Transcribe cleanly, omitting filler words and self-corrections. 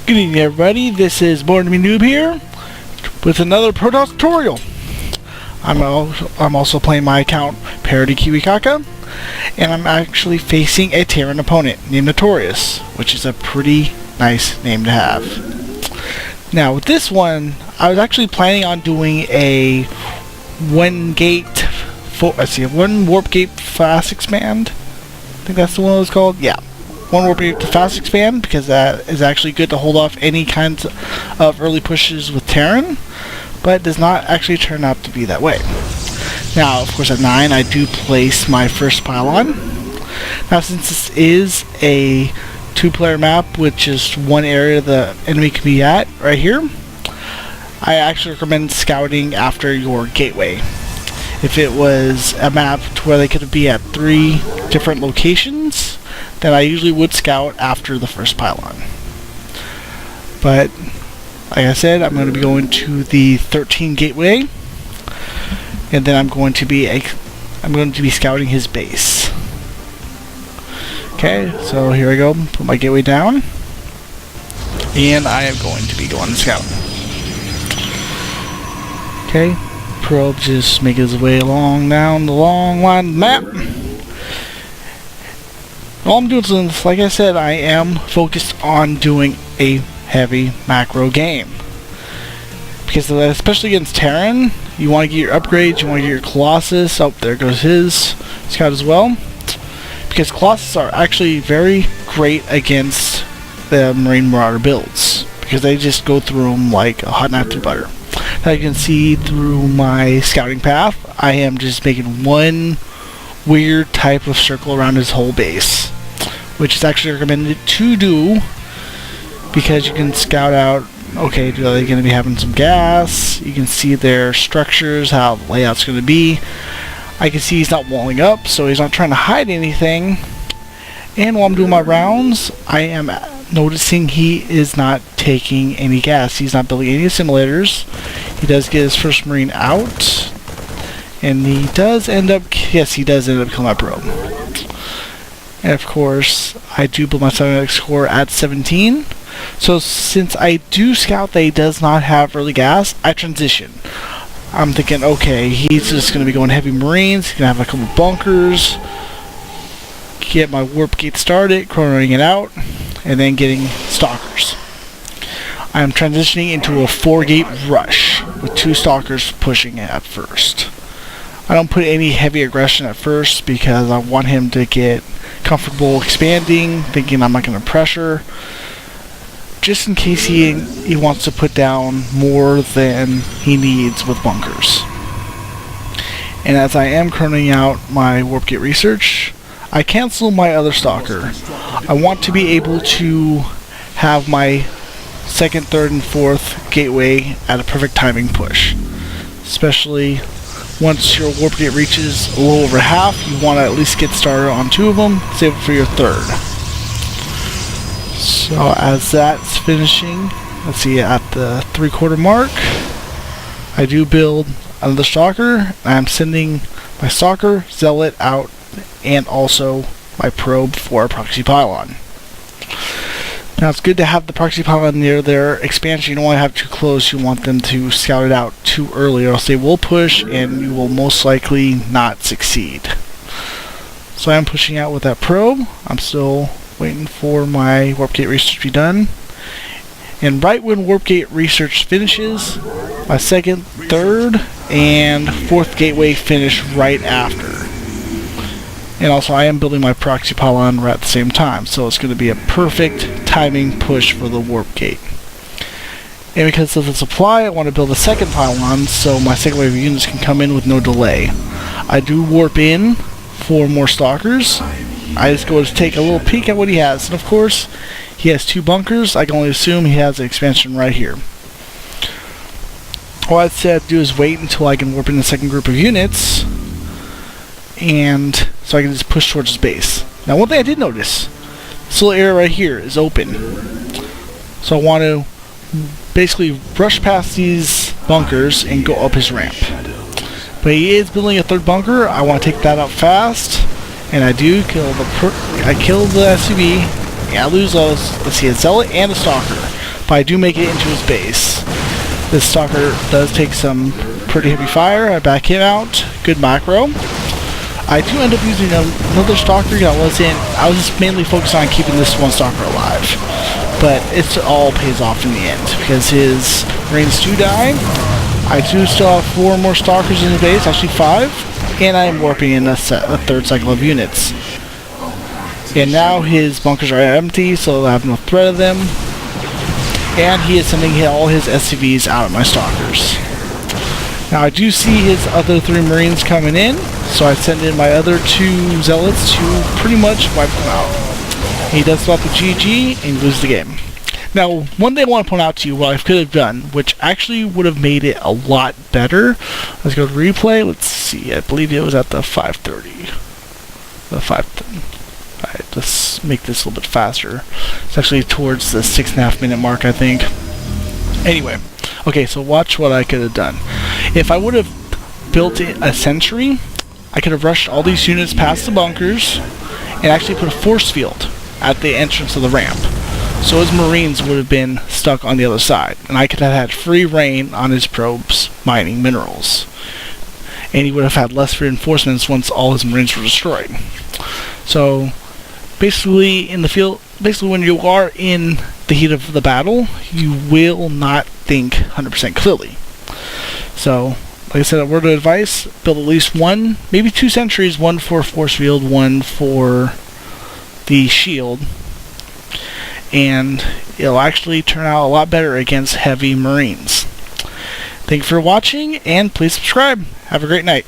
Good evening, everybody. This is Born to Be Noob here with another Protoss tutorial. I'm also playing my account Parody Kiwi Kaka, and I'm actually facing a Terran opponent named Notorious, which is a pretty nice name to have. Now, with this one, I was actually planning on doing a one warp gate fast expand. I think that's the one it was called. Yeah. One warp gate to fast expand, because that is actually good to hold off any kinds of early pushes with Terran, but it does not actually turn out to be that way. Now, of course, at 9 I do place my first pylon. Now, since this is a two-player map with just one area the enemy can be at right here, I actually recommend scouting after your gateway. If it was a map to where they could be at 3 different locations, then I usually would scout after the first pylon. But like I said, I'm going to be going to the 13 gateway, and then I'm going to be scouting his base. Okay, so here I go. Put my gateway down, and I am going to be going to scout. Okay, probe just making his way along down the long line map. All I'm doing is, like I said, I am focused on doing a heavy macro game. Because especially against Terran, you want to get your upgrades, you want to get your Colossus. Oh, there goes his scout as well. Because Colossus are actually very great against the Marine Marauder builds, because they just go through them like a hot knife through butter. Now you can see through my scouting path, I am just making one weird type of circle around his whole base, which is actually recommended to do because you can scout out, okay, are they going to be having some gas? You can see their structures, how the layout's going to be. I can see he's not walling up, so he's not trying to hide anything. And while I'm doing my rounds, I am noticing he is not taking any gas. He's not building any simulators. He does get his first Marine out, and he does end up killing my probe. And of course, I do build my 7x score at 17. So since I do scout that he does not have early gas, I transition. I'm thinking, okay, he's just going to be going heavy Marines. He's going to have a couple bunkers. Get my warp gate started, chronoing it out, and then getting Stalkers. I am transitioning into a 4-gate rush with 2 Stalkers pushing it at first. I don't put any heavy aggression at first because I want him to get comfortable expanding, thinking I'm not going to pressure, just in case he wants to put down more than he needs with bunkers. And as I am chroning out my warp gate research, I cancel my other Stalker. I want to be able to have my 2nd, 3rd, and 4th gateway at a perfect timing push, especially once your warp gate reaches a little over half. You want to at least get started on 2 of them, save it for your 3rd. So as that's finishing, let's see, at the 3/4 mark, I do build another Stalker. I'm sending my Stalker, Zealot out, and also my probe for a proxy pylon. Now, it's good to have the proxy pylon near their expansion. You don't want to have too close. You want them to scout it out too early, or else they will push and you will most likely not succeed. So I'm pushing out with that probe. I'm still waiting for my warp gate research to be done. And right when warp gate research finishes, my 2nd, 3rd, and 4th gateway finish right after. And also, I am building my proxy pylon right at the same time, so it's going to be a perfect timing push for the warp gate. And because of the supply, I want to build a 2nd pylon so my 2nd wave of units can come in with no delay. I do warp in for more Stalkers. I just go to take a little peek at what he has, and of course, he has 2 bunkers. I can only assume he has an expansion right here. All I have to do is wait until I can warp in the 2nd group of units, and so I can just push towards his base. Now, one thing I did notice, this little area right here is open. So I want to basically rush past these bunkers and go up his ramp. But he is building a 3rd bunker. I want to take that out fast, and I do kill the SUV. Yeah, I lose those. Let's see, a Zealot and a Stalker. but I do make it into his base. This Stalker does take some pretty heavy fire. I back him out. Good macro. I do end up using another Stalker. I was just mainly focused on keeping this one Stalker alive. But it all pays off in the end, because his Marines do die. I do still have 4 more Stalkers in the base, actually 5. And I am warping in a third cycle of units. And now his bunkers are empty, so I have no threat of them. And he is sending all his SCVs out of my Stalkers. Now I do see his other 3 Marines coming in, so I send in my other 2 Zealots to pretty much wipe them out. He does stop the GG and loses the game. Now, one thing I want to point out to you what I could have done, which actually would have made it a lot better. Let's go to replay. Let's see. I believe it was at the 5:30. The 5:30. Alright, let's make this a little bit faster. It's actually towards the 6.5 minute mark, I think. Anyway, okay, so watch what I could have done. If I would have built a sentry, I could have rushed all these units past the bunkers and actually put a force field at the entrance of the ramp. So his Marines would have been stuck on the other side, and I could have had free reign on his probes mining minerals. And he would have had less reinforcements once all his Marines were destroyed. So basically in the field, when you are in the heat of the battle, you will not think 100% clearly. So, like I said, a word of advice, build at least 1, maybe 2 sentries, 1 for force field, 1 for the shield. And it'll actually turn out a lot better against heavy Marines. Thank you for watching, and please subscribe. Have a great night.